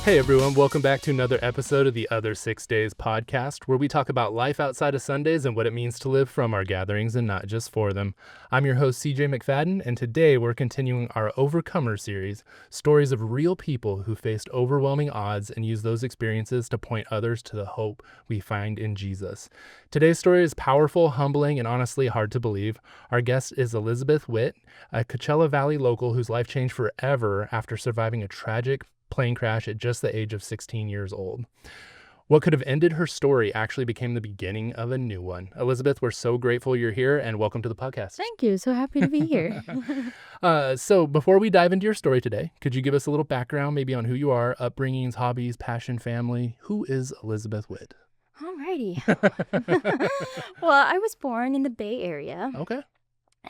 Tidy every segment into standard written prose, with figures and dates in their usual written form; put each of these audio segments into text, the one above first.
Hey everyone, welcome back to another episode of the Other 6 Days podcast, where we talk about life outside of Sundays and what it means to live from our gatherings and not just for them. I'm your host, CJ McFadden, and today we're continuing our Overcomer series, stories of real people who faced overwhelming odds and used those experiences to point others to the hope we find in Jesus. Today's story is powerful, humbling, and honestly hard to believe. Our guest is Elizabeth Witte, a Coachella Valley local whose life changed forever after surviving a tragic plane crash at just the age of 16 years old. What could have ended her story actually became the beginning of a new one. Elizabeth, we're so grateful you're here and welcome to the podcast. Thank you. So happy to be here. So before we dive into your story today, could you give us a little background maybe on who you are, upbringings, hobbies, passion, family? Who is Elizabeth Witte? Alrighty. Well, I was born in the Bay Area. Okay.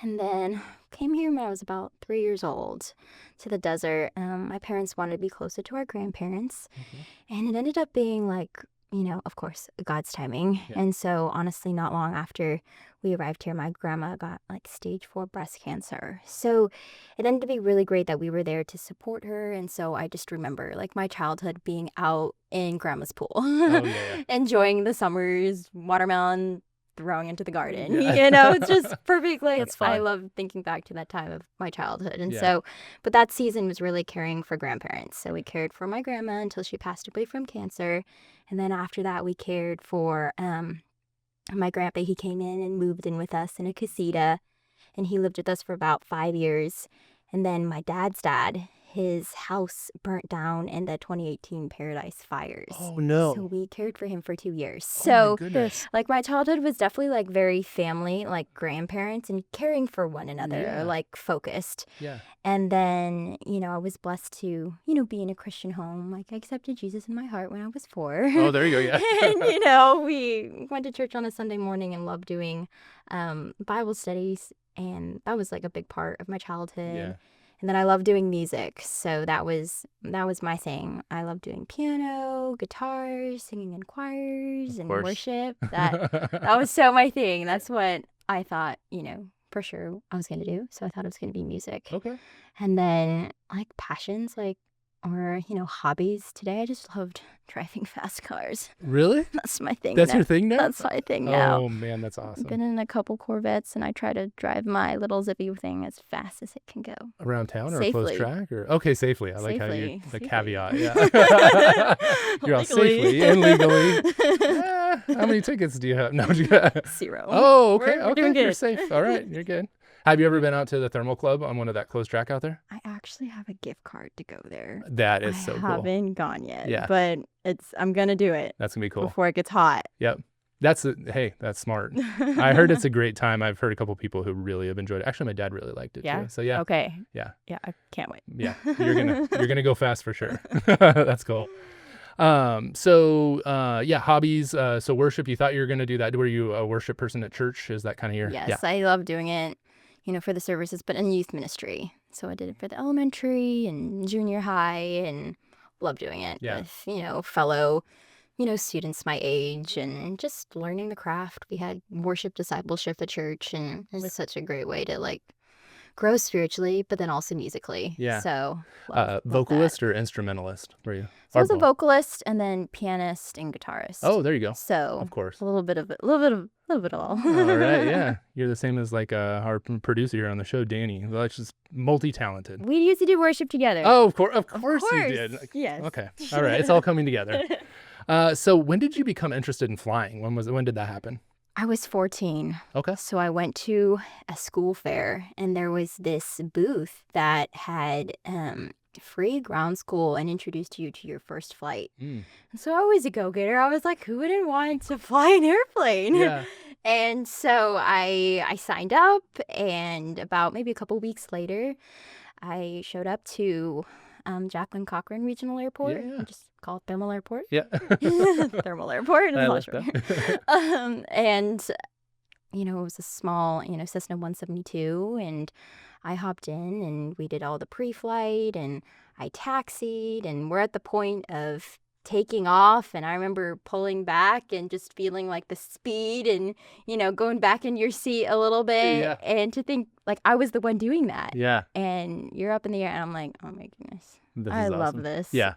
And then came here when I was about 3 years old to the desert. My parents wanted to be closer to our grandparents. And it ended up being like, of course, God's timing. Yeah. And so honestly, not long after we arrived here, my grandma got like stage 4 breast cancer. So it ended up being really great that we were there to support her. And so I just remember like my childhood being out in grandma's pool, Oh, yeah. enjoying the summers, watermelon throwing into the garden. Yeah. It's just perfect. Like That's fun. I love thinking back to that time of my childhood. And Yeah. so, but that season was really caring for grandparents. So we cared for my grandma until she passed away from cancer. And then after that, we cared for my grandpa. He came in and moved in with us in a casita, and he lived with us for about 5 years. And then my dad's dad, his house burnt down in the 2018 Paradise fires. Oh, no. So we cared for him for 2 years. Oh, my So goodness. like my childhood was definitely like very family, like grandparents and caring for one another, Yeah. like focused. Yeah. And then, I was blessed to, be in a Christian home. Like I accepted Jesus in my heart when I was 4. Oh, there you go. Yeah. And, we went to church on a Sunday morning and loved doing Bible studies. And that was like a big part of my childhood. Yeah. And then I love doing music, so that was my thing. I love doing piano, guitar, singing in choirs, Of and course. worship. That was so my thing. That's what I thought, for sure I was gonna do. So I thought it was gonna be music. Okay. And then like passions, or hobbies. Today I just loved driving fast cars. Really? That's my thing. That's now. your thing now? That's my thing now. Oh, man, that's awesome. I've been in a couple Corvettes, and I try to drive my little zippy thing as fast as it can go. Around town or a Safely. close track? Or okay, safely. I like how you the Safely. caveat. Yeah. You're all safely and legally. How many tickets do you have? No. 0. Oh, okay. We're Okay. doing You're good. safe. All right. You're good. Have you ever been out to the Thermal Club on one of that close track out there? I actually have a gift card to go there. That is I so cool. haven't gone yet. Yeah. But I'm gonna do it That's gonna be cool. before it gets hot. Yep. Hey, that's smart. I heard it's a great time. I've heard a couple people who really have enjoyed it. Actually, my dad really liked it Yeah? too. So yeah. Okay. Yeah. Yeah, I can't wait. Yeah. You're gonna go fast for sure. That's cool. Hobbies. So worship, you thought you were going to do that. Were you a worship person at church? Is that kind of your, Yes, I love doing it, for the services, but in youth ministry. So I did it for the elementary and junior high and love doing it Yeah. with, fellow, students my age and just learning the craft. We had worship discipleship at church, and it was such a great way to like grow spiritually, but then also musically. Yeah. So love vocalist that. or instrumentalist were you? So I was Or a both? vocalist and then pianist and guitarist. Oh, there you go. So Of course. a little bit of all. All right. Yeah. You're the same as like our producer here on the show, Danny. Well, it's just multi-talented. We used to do worship together. Oh, of course you did. Yes. Okay. All right. It's all coming together. So when did you become interested in flying? When did that happen? I was 14. Okay. So I went to a school fair, and there was this booth that had free ground school and introduced you to your first flight. Mm. And so I was a go-getter. I was like, who wouldn't want to fly an airplane? Yeah. And so I signed up, and about maybe a couple weeks later, I showed up to Jacqueline Cochran Regional Airport. Yeah. I just call it Thermal Airport. Yeah. Thermal Airport. I I'm like not sure. that. And it was a small, Cessna 172, and I hopped in and we did all the pre-flight and I taxied, and we're at the point of taking off, and I remember pulling back and just feeling like the speed and, going back in your seat a little bit. Yeah. And to think like I was the one doing that. Yeah. And you're up in the air, and I'm like, oh my goodness. This is love awesome. this. Yeah.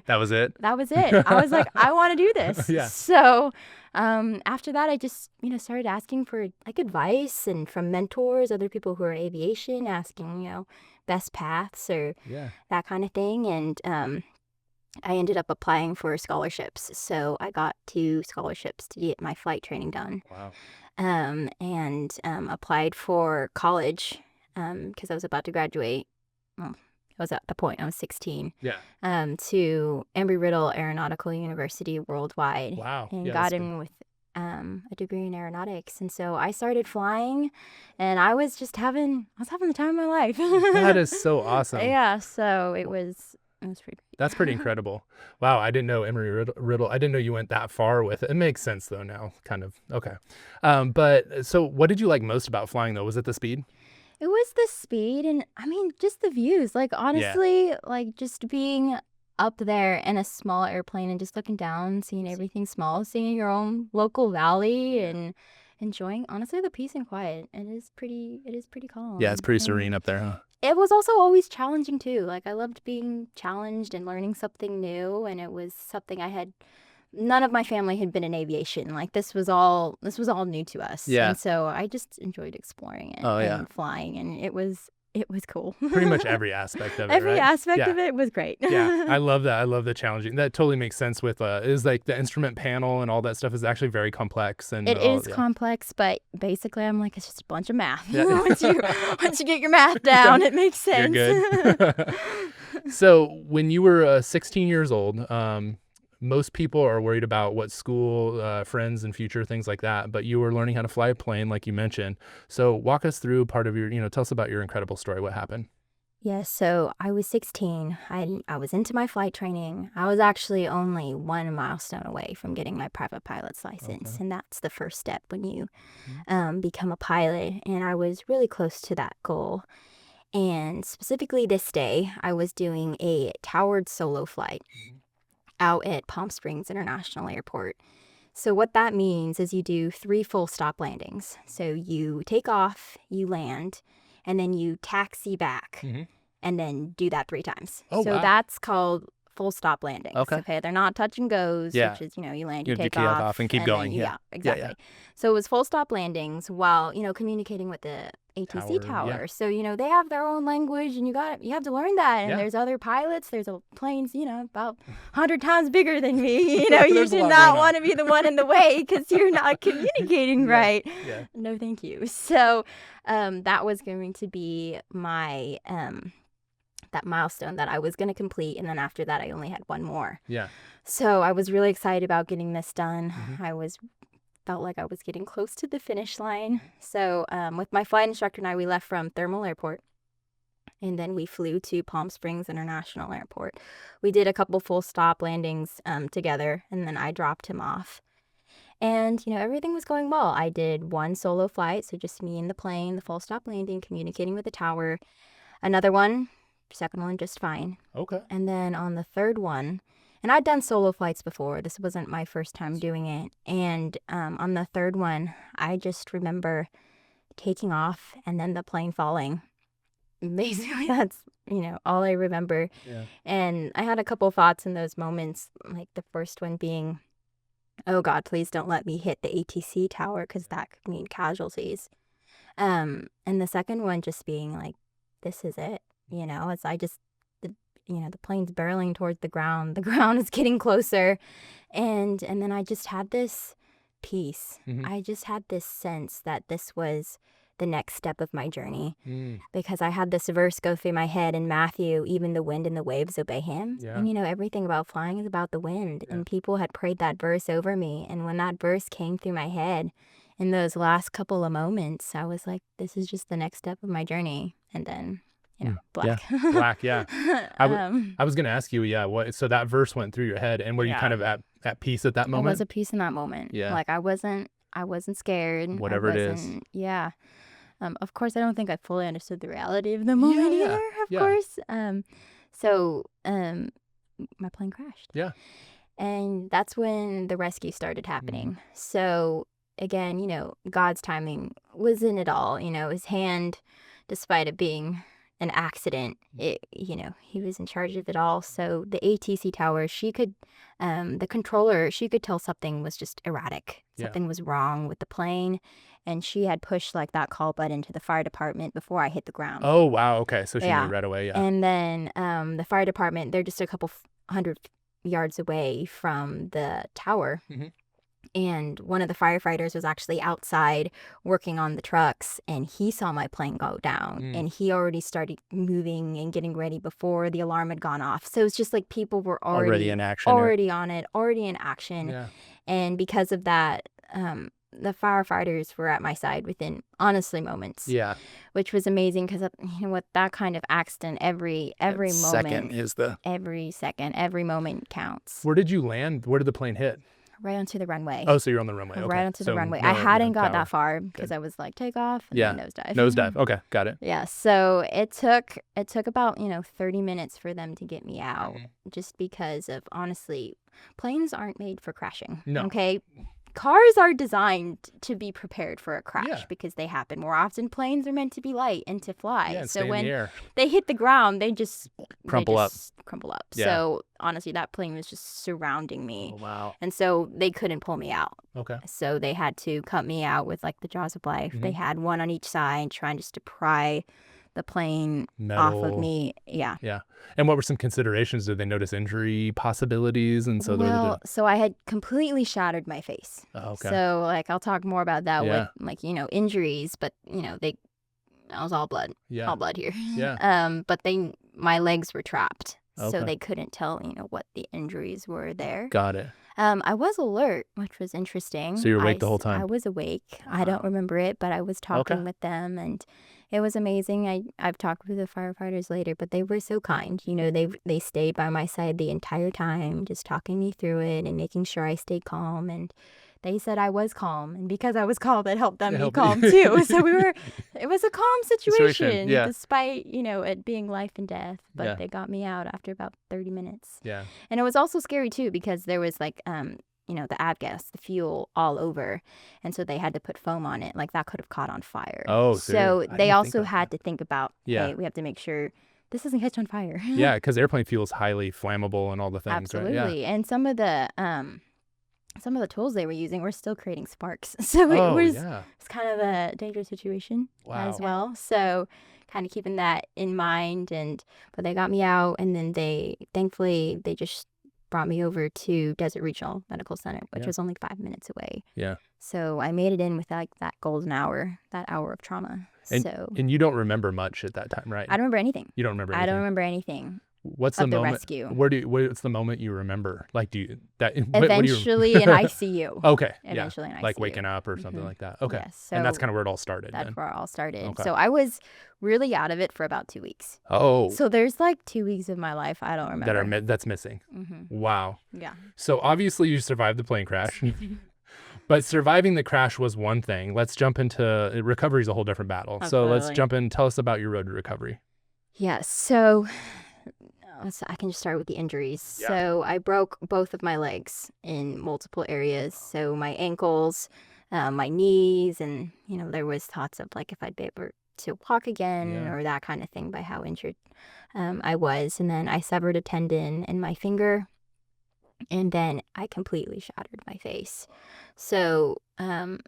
That was it? That was it. I was like, I want to do this. Yeah. So after that, I just, started asking for like advice and from mentors, other people who are aviation, asking, best paths or that kind of thing. And I ended up applying for scholarships. So I got 2 scholarships to get my flight training done. Wow. And applied for college because I was about to graduate. Well, I was at the point, I was 16. Yeah. To Embry-Riddle Aeronautical University worldwide. Wow. And Yeah, got that's good. in with a degree in aeronautics. And so I started flying, and I was having the time of my life. That is so awesome. Yeah, so it was pretty great. That's pretty incredible. Wow, I didn't know Embry-Riddle. I didn't know you went that far with it. It makes sense though now, kind of. Okay. But so what did you like most about flying though? Was it the speed? It was the speed and, I mean, just the views. Like, honestly, like, just being up there in a small airplane and just looking down, seeing everything small, seeing your own local valley and enjoying, honestly, the peace and quiet. It is pretty calm. Yeah, it's pretty And serene up there, huh? it was also always challenging, too. Like, I loved being challenged and learning something new, and it was something none of my family had been in aviation. Like, this was all new to us. Yeah. And so I just enjoyed exploring it and flying, and it was cool. Pretty much every aspect of it, Every right? aspect of it was great. Yeah, I love that. I love the challenging. That totally makes sense with is like the instrument panel and all that stuff is actually very complex. And it is complex, but basically I'm like, it's just a bunch of math. Yeah. once you get your math down, it makes sense. You're good. So when you were 16 years old, most people are worried about what school, friends, and future, things like that. But you were learning how to fly a plane, like you mentioned. So walk us through part of your, tell us about your incredible story. What happened? Yes, so I was 16. I was into my flight training. I was actually only 1 milestone away from getting my private pilot's license. Okay. And that's the first step when you become a pilot. And I was really close to that goal. And specifically this day, I was doing a towered solo flight out at Palm Springs International Airport. So what that means is you do 3 full stop landings. So you take off, you land, and then you taxi back, and then do that 3 times. Oh, so wow. that's called full stop landings. Okay. They're not touch and goes, Yeah. which is, you land, You you have to take key off and keep going. then, Yeah. exactly. Yeah. So it was full stop landings while, communicating with the ATC Tower, tower. So, they have their own language, and you have to learn that. And Yeah. there's other pilots. There's planes, about 100 times bigger than me. You There's a do lot not going on. want to be the one in the way because you're not communicating right. Yeah. No, thank you. So that was going to be my that milestone that I was going to complete. And then after that, I only had 1 more. Yeah. So I was really excited about getting this done. Felt like I was getting close to the finish line. So with my flight instructor and I, we left from Thermal Airport. And then we flew to Palm Springs International Airport. We did a couple full stop landings together, and then I dropped him off. And, everything was going well. I did 1 solo flight, so just me and the plane, the full stop landing, communicating with the tower. Another one, second one, just fine. Okay. And then on the third one, and I'd done solo flights before. This wasn't my first time doing it. And on the third one, I just remember taking off and then the plane falling. Basically, that's, all I remember. Yeah. And I had a couple thoughts in those moments, like the first one being, oh God, please don't let me hit the ATC tower because that could mean casualties. And the second one just being like, this is it. As I just, the plane's barreling towards the ground. The ground is getting closer. And then I just had this peace. I just had this sense that this was the next step of my journey. Because I had this verse go through my head in Matthew, even the wind and the waves obey him. Yeah. And everything about flying is about the wind. Yeah. And people had prayed that verse over me. And when that verse came through my head in those last couple of moments, I was like, this is just the next step of my journey. And then, black. Yeah. Black, yeah. I was going to ask you, so that verse went through your head, and were you kind of at peace at that moment? I was at peace in that moment. Yeah. Like I wasn't scared. Whatever it is. Yeah. Of course, I don't think I fully understood the reality of the moment Yeah, either, of course. So my plane crashed. Yeah. And that's when the rescue started happening. So again, God's timing was in it all. His hand, despite it being an accident, he was in charge of it all. So the ATC tower, the controller, she could tell something was just erratic. Something was wrong with the plane. And she had pushed like that call button to the fire department before I hit the ground. Oh, wow. Okay. So she knew right away. Yeah. And then the fire department, they're just a couple hundred yards away from the tower. And one of the firefighters was actually outside working on the trucks, and he saw my plane go down, and he already started moving and getting ready before the alarm had gone off. So it's just like people were already in action, already on it, already in action. Yeah. And because of that, the firefighters were at my side within, honestly, moments. Yeah. Which was amazing because, with that kind of accident, every moment. Second is the... Every second, every moment counts. Where did you land? Where did the plane hit? Right onto the runway. Oh, so you're on the runway. Okay. Right onto the runway. I hadn't got that far because I was like, take off and then nosedive. Nosedive. Okay, got it. Yeah, so it took about 30 minutes for them to get me out, just because of, honestly, planes aren't made for crashing. No. Okay. Cars are designed to be prepared for a crash because they happen more often. Planes are meant to be light and to fly. Yeah, and so stay when in the air. they hit the ground, they just crumple up. Yeah. So honestly, that plane was just surrounding me. Oh, wow. And so they couldn't pull me out. Okay. So they had to cut me out with like the jaws of life. They had one on each side trying just to pry the plane off of me. Yeah. Yeah. And what were some considerations? Did they notice injury possibilities? And so so I had completely shattered my face. Oh, okay. So like I'll talk more about that with like, injuries, but I was all blood. Yeah. All blood here. Yeah. But my legs were trapped. Okay. So they couldn't tell, what the injuries were there. Got it. I was alert, which was interesting. So you were awake the whole time? I was awake. Wow. I don't remember it, but I was talking with them, and it was amazing. I've talked with the firefighters later, but they were so kind. They stayed by my side the entire time, just talking me through it and making sure I stayed calm. And they said I was calm, and because I was calm, it helped them be calm too. So it was a calm situation, despite, it being life and death. But they got me out after about 30 minutes. Yeah. And it was also scary too, because there was like, the avgas, the fuel all over. And so they had to put foam on it. Like that could have caught on fire. Oh, so they also had to think about, hey, we have to make sure this doesn't catch on fire. Yeah, because airplane fuel is highly flammable and all the things. Absolutely. Right? Yeah. And some of the tools they were using were still creating sparks. So it was kind of a dangerous situation as well. So kind of keeping that in mind. But they got me out, and then thankfully they just brought me over to Desert Regional Medical Center, which was only 5 minutes away. Yeah. So I made it in with like that golden hour, that hour of trauma. And you don't remember much at that time, right? I don't remember anything. You don't remember anything? I don't remember anything. What's the moment? Rescue. What's the moment you remember? Like, eventually in ICU. Okay. Eventually in ICU. Like waking up or something like that. Okay. Yes, so and that's kind of where it all started. That's where it all started. Okay. So I was really out of it for about 2 weeks. Oh. So there's like 2 weeks of my life I don't remember. That's missing. Wow. Yeah. So obviously you survived the plane crash. But surviving the crash was one thing. Let's jump into recovery is a whole different battle. Absolutely. So let's jump in. Tell us about your road to recovery. Yes. So I can just start with the injuries. Yeah. So I broke both of my legs in multiple areas. So my ankles, my knees, and, there was thoughts of like if I'd be able to walk again or that kind of thing by how injured I was. And then I severed a tendon in my finger. And then I completely shattered my face. So I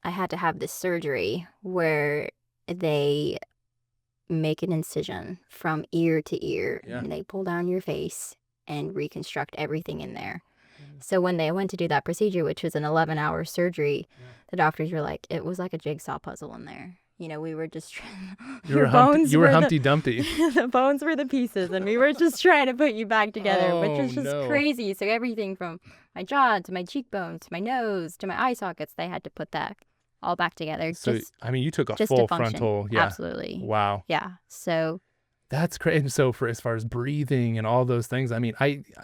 had to have this surgery where they make an incision from ear to ear. Yeah. And they pull down your face and reconstruct everything in there. So when they went to do that procedure, which was an 11-hour surgery, the doctors were like, it was like a jigsaw puzzle in there. We were just trying. You were Humpty Dumpty. The bones were the pieces, and we were just trying to put you back together, which was just no. crazy. So everything from my jaw to my cheekbones to my nose to my eye sockets, they had to put that all back together. So you took a full frontal. Yeah. Absolutely. Wow. Yeah. So that's crazy. And so as far as breathing and all those things,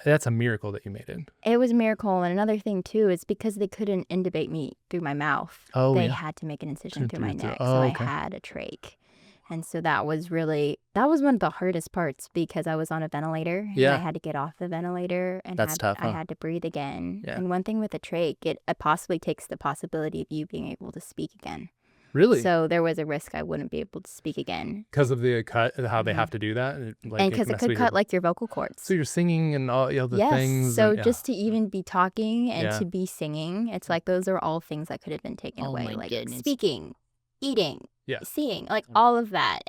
that's a miracle that you made it. It was a miracle. And another thing too is because they couldn't intubate me through my mouth. They had to make an incision through my neck. So I had a trach. And so that was one of the hardest parts because I was on a ventilator and I had to get off the ventilator and That's tough, huh? I had to breathe again. Yeah. And one thing with a trach, it possibly takes the possibility of you being able to speak again. Really? So there was a risk I wouldn't be able to speak again. Because of the cut, how they have to do that? And because it could cut like your vocal cords. So you're singing and all the things. So and, just to even be talking and Yeah. to be singing, it's like those are all things that could have been taken Oh away. my Like goodness. speaking, eating, Yeah. seeing, like all of that.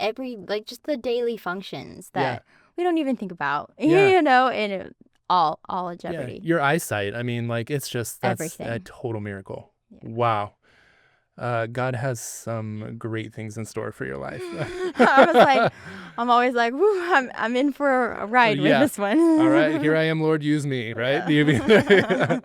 Just the daily functions that we don't even think about, Yeah. and it, all in jeopardy. Your eyesight. I mean, like, it's just, that's Everything. a total miracle. Yeah. Wow. God has some great things in store for your life. I'm always like, whew, I'm in for a ride with this one. All right, here I am, Lord, use me. Right? Yeah.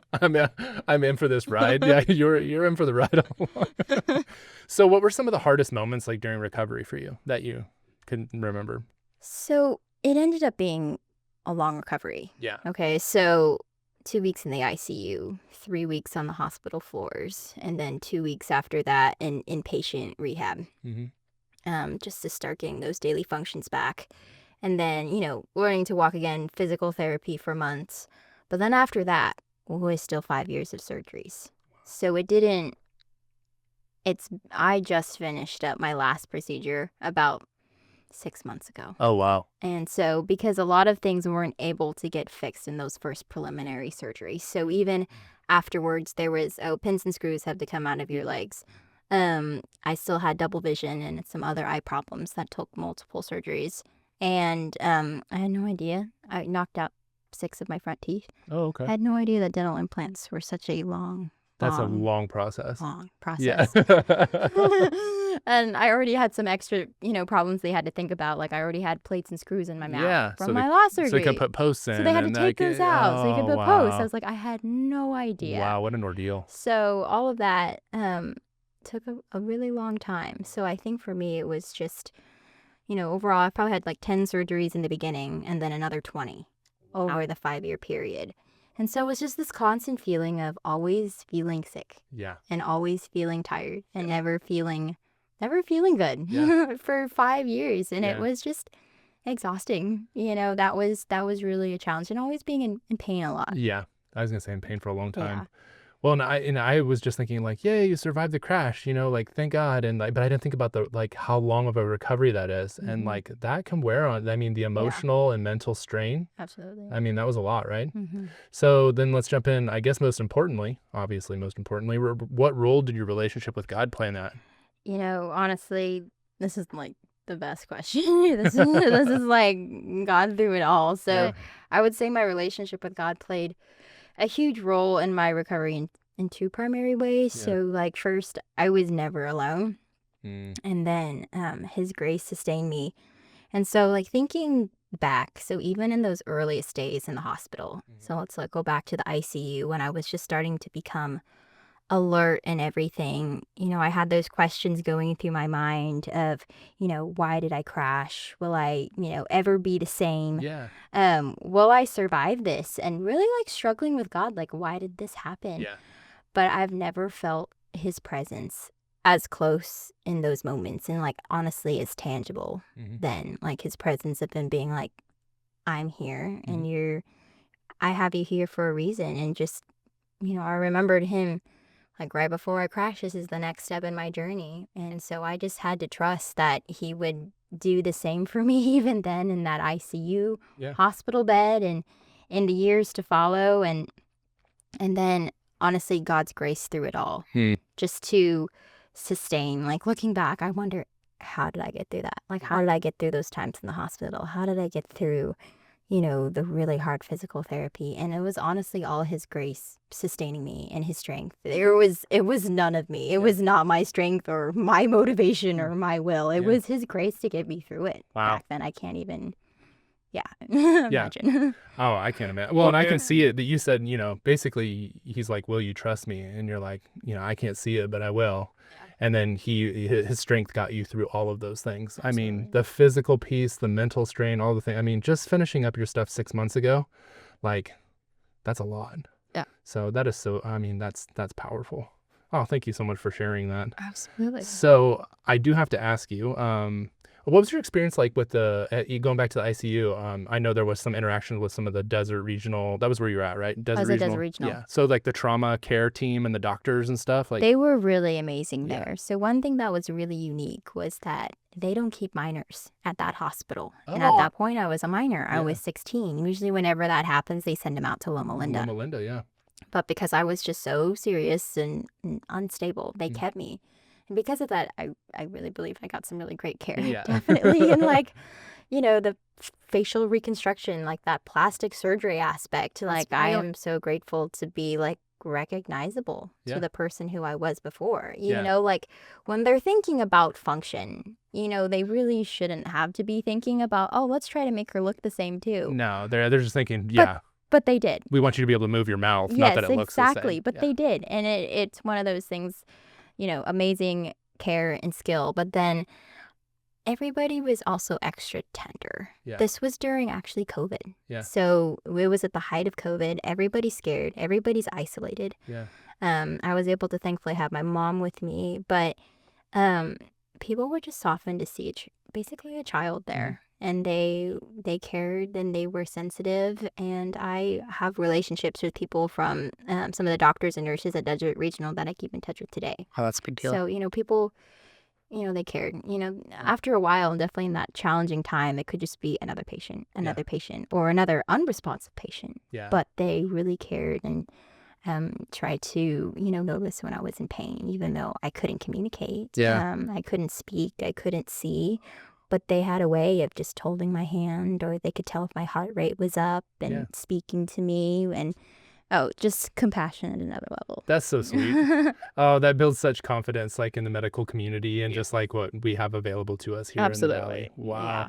I'm in for this ride. Yeah, you're in for the ride all along. So, what were some of the hardest moments like during recovery for you that you can remember? So it ended up being a long recovery. Yeah. Okay, so 2 weeks in the ICU, 3 weeks on the hospital floors, and then 2 weeks after that in inpatient rehab. Just to start getting those daily functions back. And then, learning to walk again, physical therapy for months. But then after that was still 5 years of surgeries. So I just finished up my last procedure about 6 months ago. Oh, wow. And so because a lot of things weren't able to get fixed in those first preliminary surgeries. So even afterwards, there was, pins and screws had to come out of your legs. I still had double vision and some other eye problems that took multiple surgeries. And I had no idea. I knocked out 6 of my front teeth. Oh, okay. I had no idea that dental implants were such a long process. Long process. Yeah. And I already had some extra, problems they had to think about. Like I already had plates and screws in my mouth from my last surgery. So they could put posts in. So they had to take those out so they could put posts. I was like, I had no idea. Wow, what an ordeal. So all of that took a really long time. So I think for me, it was just, overall, I probably had like 10 surgeries in the beginning and then another 20 over the 5-year period. And so it was just this constant feeling of always feeling sick. Yeah. And always feeling tired and never feeling good for 5 years. And it was just exhausting. That was really a challenge. And always being in pain a lot. Yeah. I was going to say in pain for a long time. Yeah. Well, and I was just thinking like, yay, you survived the crash, like, thank God. And but I didn't think about how long of a recovery that is. And like that can wear on, the emotional and mental strain. Absolutely. That was a lot, right? Mm-hmm. So then let's jump in, I guess most importantly, what role did your relationship with God play in that? Honestly, this is like the best question. This is like God through it all. So I would say my relationship with God played a huge role in my recovery in 2 primary ways. Yeah. So like first, I was never alone. And then his grace sustained me. And so like thinking back, so even in those earliest days in the hospital, so let's go back to the ICU when I was just starting to become alert and everything, I had those questions going through my mind of, why did I crash? Will I, ever be the same? Yeah. Will I survive this? And really like struggling with God, like, why did this happen? Yeah. But I've never felt his presence as close in those moments and like honestly as tangible then, like his presence of him being like, I'm here and I have you here for a reason. And just, I remembered him like right before I crashed, this is the next step in my journey. And so I just had to trust that he would do the same for me even then in that ICU hospital bed and in the years to follow. And then honestly, God's grace through it all, just to sustain. Like looking back, I wonder, how did I get through that? Like, how did I get through those times in the hospital? How did I get through, the really hard physical therapy? And it was honestly all his grace sustaining me and his strength. It was none of me. It was not my strength or my motivation or my will. It was his grace to get me through it. Wow. Back then, I can't even, imagine. Oh, I can't imagine. Well, and I can see it that you said, basically he's like, will you trust me? And you're like, I can't see it, but I will. And then his strength got you through all of those things. Absolutely. The physical piece, the mental strain, all the things. Just finishing up your stuff 6 months ago, like, that's a lot. Yeah. So that is that's powerful. Oh, thank you so much for sharing that. Absolutely. So I do have to ask you, What was your experience like with going back to the ICU? I know there was some interaction with some of the Desert Regional. That was where you were at, right? I was at Desert Regional. Yeah. So like the trauma care team and the doctors and stuff. Like they were really amazing Yeah. there. So one thing that was really unique was that they don't keep minors at that hospital. And at that point, I was a minor. I was 16. Usually, whenever that happens, they send them out to Loma Linda. Loma Linda, yeah. But because I was just so serious and unstable, they kept me. And because of that, I really believe I got some really great care. Yeah. Definitely. And like, the facial reconstruction, like that plastic surgery aspect, like I am so grateful to be like recognizable to the person who I was before. You know, like when they're thinking about function, they really shouldn't have to be thinking about, oh, let's try to make her look the same too. No, they're just thinking, But they did. We want you to be able to move your mouth, not that it looks the same. Exactly. But they did. And it's one of those things, amazing care and skill. But then everybody was also extra tender. Yeah. This was during actually COVID. Yeah. So it was at the height of COVID. Everybody's scared. Everybody's isolated. Yeah. I was able to thankfully have my mom with me. But people were just softened to see basically a child there. And they cared and they were sensitive. And I have relationships with people from some of the doctors and nurses at Desert Regional that I keep in touch with today. Oh, that's a big deal. So, people, they cared. After a while, definitely in that challenging time, it could just be another patient, or another unresponsive patient. Yeah. But they really cared and tried to, notice when I was in pain, even though I couldn't communicate. Yeah. I couldn't speak. I couldn't see. But they had a way of just holding my hand, or they could tell if my heart rate was up and speaking to me, and just compassion at another level. That's so sweet. Oh, that builds such confidence, like in the medical community and just like what we have available to us here in the Valley. Wow. Yeah.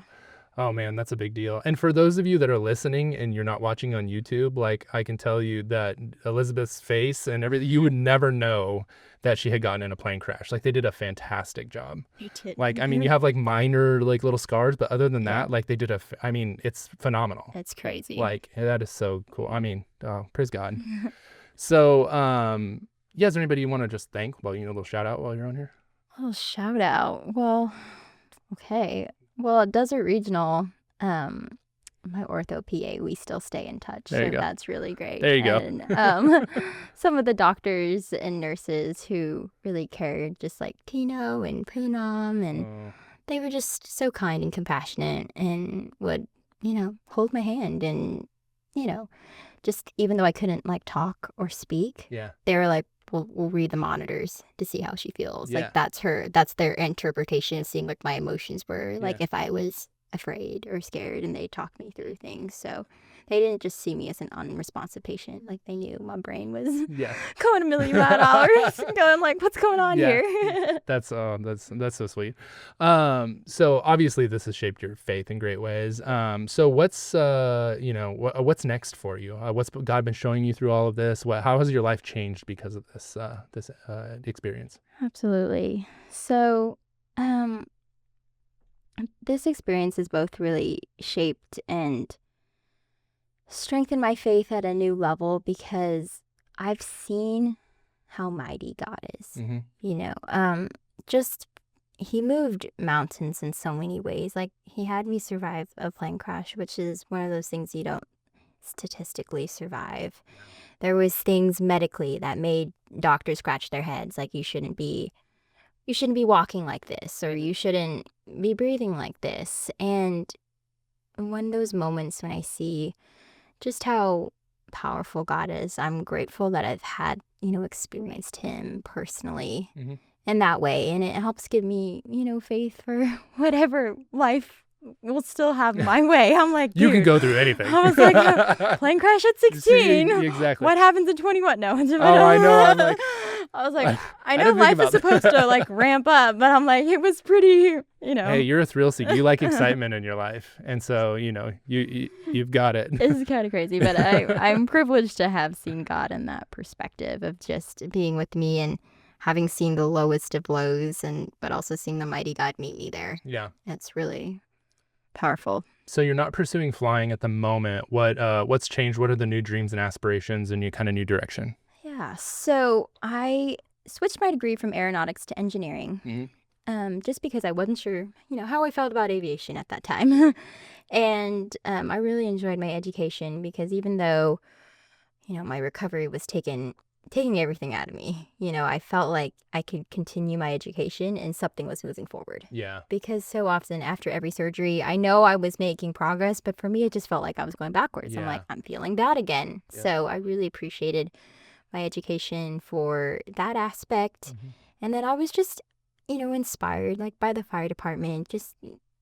Oh man, that's a big deal. And for those of you that are listening and you're not watching on YouTube, like I can tell you that Elizabeth's face and everything, you would never know that she had gotten in a plane crash. Like they did a fantastic job. They did. Like, I mean, you have like minor like little scars, but other than that, like they did it's phenomenal. It's crazy. Like that is so cool. I mean, praise God. So, is there anybody you want to just thank? Well, a little shout out while you're on here. Oh, shout out. Well, okay. Well, at Desert Regional, my ortho PA, we still stay in touch. There you so go. that's really great. There you go. And some of the doctors and nurses who really cared, just like Tino and Poonam, and they were just so kind and compassionate and would, hold my hand and, just even though I couldn't like talk or speak, they were like, we'll read the monitors to see how she feels. Yeah. Like that's their interpretation of seeing what my emotions were. Like if I was afraid or scared, and they talked me through things. So they didn't just see me as an unresponsive patient. Like they knew my brain was going a million mile an hour, going like, what's going on here? That's so sweet. So obviously this has shaped your faith in great ways. So what's what's next for you? What's God been showing you through all of this? How has your life changed because of this experience? Absolutely. So this experience has both really shaped and strengthened my faith at a new level, because I've seen how mighty God is. Just he moved mountains in so many ways. Like he had me survive a plane crash, which is one of those things you don't statistically survive. There was things medically that made doctors scratch their heads, like you shouldn't be walking like this, or you shouldn't be breathing like this. And when those moments when I see just how powerful God is, I'm grateful that I've had, experienced him personally in that way. And it helps give me, faith for whatever life will still have my way. I'm like, you can go through anything. I was like, plane crash at 16. Exactly. What happens at 21? No. Oh, I know. I'm like, I was like, I know life is supposed to like ramp up, but I'm like, it was pretty, Hey, you're a thrill seeker. You like excitement in your life, and so you've got it. It's kind of crazy, but I'm privileged to have seen God in that perspective of just being with me and having seen the lowest of lows, but also seeing the mighty God meet me there. Yeah, it's really powerful. So you're not pursuing flying at the moment. What's changed? What are the new dreams and aspirations and your kind of new direction? Yeah, so I switched my degree from aeronautics to engineering. just because I wasn't sure, how I felt about aviation at that time. And I really enjoyed my education because even though, my recovery was taking everything out of me, I felt like I could continue my education and something was moving forward. Yeah. Because so often after every surgery, I know I was making progress, but for me, it just felt like I was going backwards. I'm Yeah. like, I'm feeling bad again. Yep. So I really appreciated my education for that aspect. Mhm. And then I was just, inspired like by the fire department, just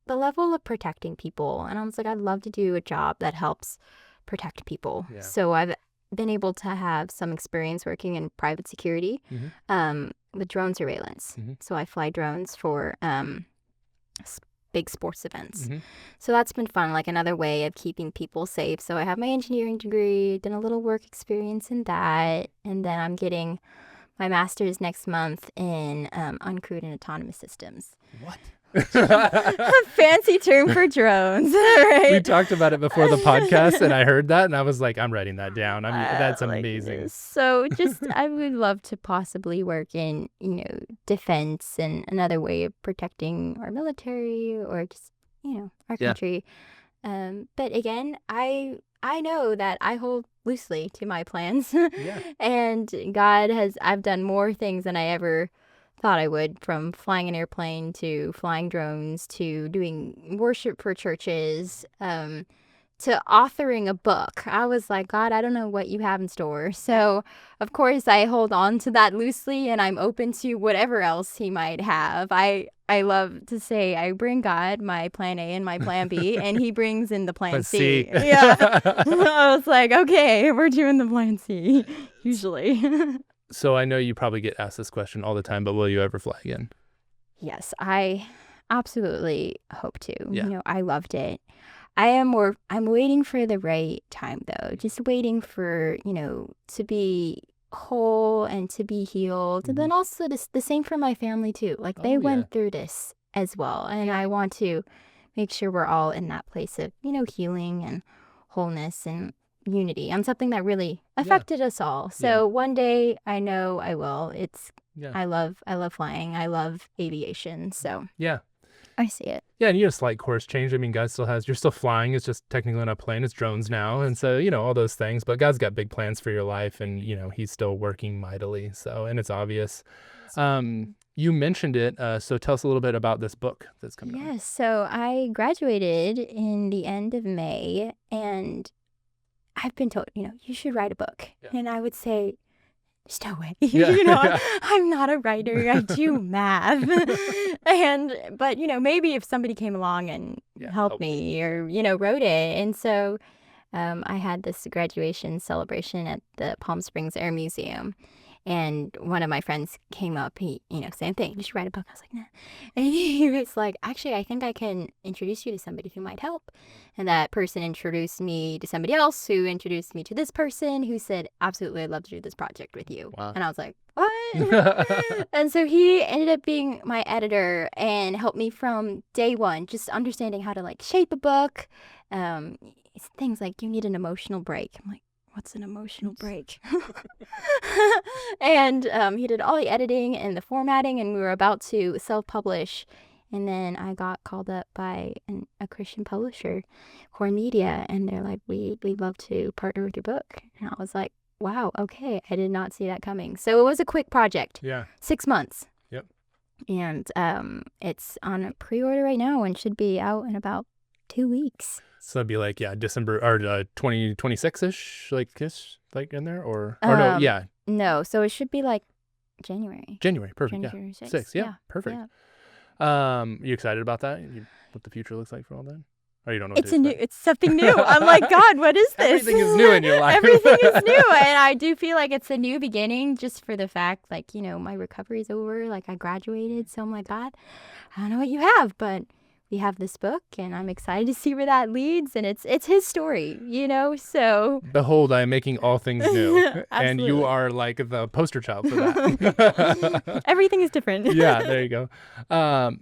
the level of protecting people. And I was like, I'd love to do a job that helps protect people. Yeah. So I've been able to have some experience working in private security with drone surveillance. So I fly drones for big sports events. So that's been fun, like another way of keeping people safe. So I have my engineering degree, done a little work experience in that, and then I'm getting my master's next month in uncrewed and autonomous systems. What? Fancy term for drones, right? We talked about it before the podcast, and I heard that, and I was like, I'm writing that down. That's amazing. So just, I would love to possibly work in, defense and another way of protecting our military or just, our country. But again, I know that I hold loosely to my plans. And I've done more things than I ever thought I would, from flying an airplane to flying drones to doing worship for churches, to authoring a book. I was like, God, I don't know what you have in store. So, of course, I hold on to that loosely, and I'm open to whatever else he might have. I love to say I bring God my plan A and my plan B, and he brings in the plan C. Yeah. I was like, okay, we're doing the plan C, usually. So I know you probably get asked this question all the time, but will you ever fly again? Yes, I absolutely hope to. Yeah. I loved it. I'm waiting for the right time, though. Just waiting for, to be whole and to be healed. And then also the same for my family, too. Like, they went through this as well. And I want to make sure we're all in that place of, healing and wholeness and unity on something that really affected us all. So one day I know I will. I love flying. I love aviation. So I see it. Yeah, and you have a slight course change. I mean, God still you're still flying. It's just technically not a plane. It's drones now. And so, all those things. But God's got big plans for your life, and, he's still working mightily. So, and it's obvious. You mentioned it. So tell us a little bit about this book that's coming out. Yes. So I graduated in the end of May, and I've been told, you should write a book. Yeah. And I would say, there's no way. I'm not a writer. I do math. But maybe if somebody came along and helped me or, wrote it. And so I had this graduation celebration at the Palm Springs Air Museum. And one of my friends came up, he, same thing, you should write a book. I was like, nah. And he was like, actually, I think I can introduce you to somebody who might help. And that person introduced me to somebody else who introduced me to this person who said, absolutely, I'd love to do this project with you. Wow. And I was like, what? And so he ended up being my editor and helped me from day one, just understanding how to shape a book. Things like, you need an emotional break. I'm like, what's an emotional break? And he did all the editing and the formatting, and we were about to self-publish. And then I got called up by a Christian publisher, Core Media, and they're like, we'd love to partner with your book. And I was like, wow, okay. I did not see that coming. So it was a quick project. Yeah. 6 months. Yep. And it's on a pre-order right now and should be out in about 2 weeks. So it'd be December or 2026-ish, like in there, or no? Yeah. No, so it should be January. January, perfect. January yeah, 6th. 6th. Yeah, perfect. Yeah. You excited about that? What the future looks like for all that? Or you don't know? It's something new. I'm like, God, what is this? Everything is new in your life. Everything is new, and I do feel like it's a new beginning, just for the fact, my recovery is over. I graduated, so I'm like, God, I don't know what you have, but we have this book, and I'm excited to see where that leads. And it's his story, so. Behold, I am making all things new. And you are the poster child for that. Everything is different. Yeah, there you go.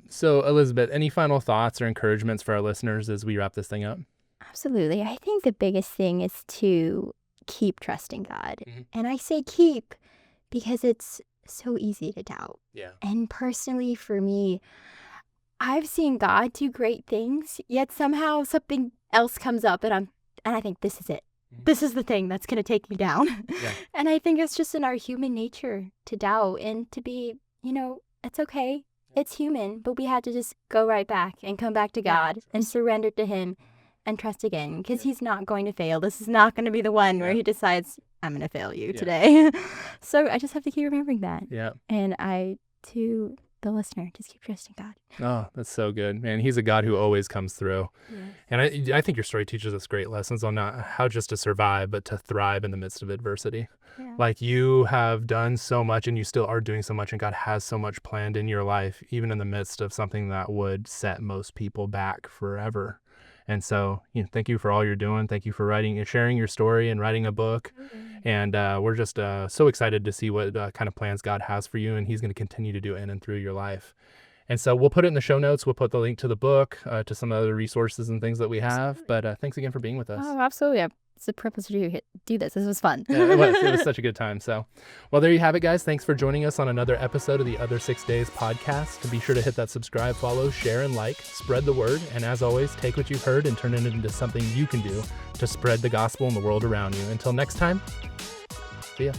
So Elizabeth, any final thoughts or encouragements for our listeners as we wrap this thing up? Absolutely. I think the biggest thing is to keep trusting God. And I say keep because it's so easy to doubt. Yeah. And personally, for me, I've seen God do great things, yet somehow something else comes up and I think this is it. This is the thing that's going to take me down. Yeah. And I think it's just in our human nature to doubt and to be, it's okay. It's human, but we have to just go right back and come back to God and surrender to him and trust again, because he's not going to fail. This is not going to be the one where he decides, I'm going to fail you today. So I just have to keep remembering that. Yeah. And to the listener, just keep trusting God. Oh, that's so good, man. He's a God who always comes through. Yes. And I think your story teaches us great lessons on not how just to survive, but to thrive in the midst of adversity. Yeah. Like, you have done so much and you still are doing so much, and God has so much planned in your life, even in the midst of something that would set most people back forever. And so, thank you for all you're doing. Thank you for writing and sharing your story and writing a book. Mm-hmm. And we're just so excited to see what kind of plans God has for you, and he's going to continue to do in and through your life. And so we'll put it in the show notes. We'll put the link to the book, to some other resources and things that we have. But thanks again for being with us. Oh, absolutely. It's a privilege to do this. This was fun. Yeah, it was. It was such a good time. So, well, there you have it, guys. Thanks for joining us on another episode of the Other 6 Days podcast. Be sure to hit that subscribe, follow, share, and like. Spread the word. And as always, take what you've heard and turn it into something you can do to spread the gospel in the world around you. Until next time, see ya.